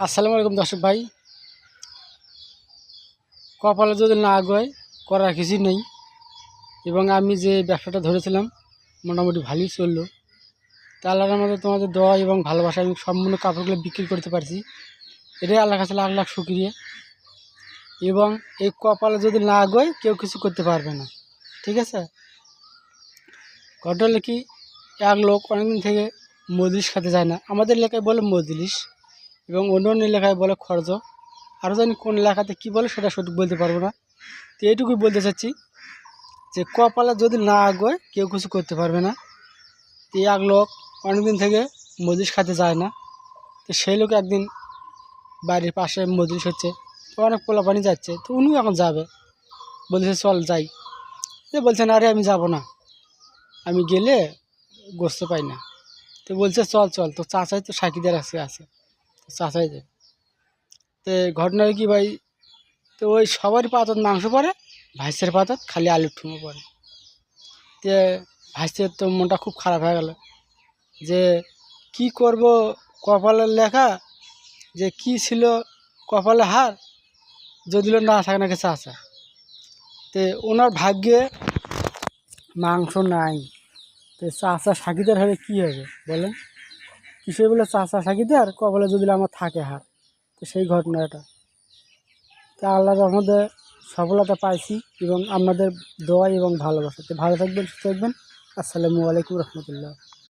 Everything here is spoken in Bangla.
আসসালামু আলাইকুম দর্শক ভাই। কপালে যদি না আগায় করার কিছু নেই, এবং আমি যে ব্যবসাটা ধরেছিলাম মোটামুটি ভালোই চললো। তা আল্লাহর মধ্যে তোমাদের দোয়া এবং ভালোবাসা আমি সম্পূর্ণ কাপড়গুলো বিক্রি করতে পারছি, এটাই আল্লাহর কাছে লাখ লাখ শুকরিয়া। এবং এই কপালে যদি না আগায় কেউ কিছু করতে পারবে না, ঠিক আছে। ঘটনা হলো কি, এক লোক অনেকদিন থেকে মজলিস খেতে যায় না, আমাদের এলাকায় বলে মজলিস এবং অন্য অন্য এলাকায় বলে খরচ, আরও জানি কোন এলাকাতে কী বলে সেটা সঠিক বলতে পারবো না। তো এইটুকুই বলতে চাচ্ছি যে কপালে যদি না আগায় কেউ কিছু করতে পারবে না। তো এক লোক অনেকদিন থেকে মজলিস খেতে যায় না, তো সেই লোক একদিন বাড়ির পাশে মজলিস হচ্ছে, তো অনেক পোলাপানি যাচ্ছে, তো উনিও এখন যাবে, বলছে চল যাই। তো বলছেন আরে আমি যাব না, আমি গেলে গোস্ত পাই না। তো বলছে চল চল, তো চাচাই তো সাকিদের আছে, তো চাচাই যাবে। তো ঘটনা কি ভাই, তো ওই সবারই পাতত মাংস পড়ে, ভাইসের পাতত খালি আলুর ঠুমো পড়ে। তো ভাইসের তো মনটা খুব খারাপ হয়ে গেল যে কি করব, কপালের লেখা যে কি ছিল, কপালে হার যদিও না থাকে না কিছু আছে। তো ওনার ভাগ্যে মাংস নাই। তো চাচা সাকিদার হলে কী হবে বলেন, কিসে বলে চাচা সাকিদার কপালে যদি আমার থাকে হার। তো সেই ঘটনাটা, তা আল্লাহর রহমতে সফলতা পাইছি এবং আপনাদের দোয়া এবং ভালোবাসা। তো ভালো থাকবেন, সুস্থ থাকবেন। আসসালামু আলাইকুম রহমতুল্লাহ।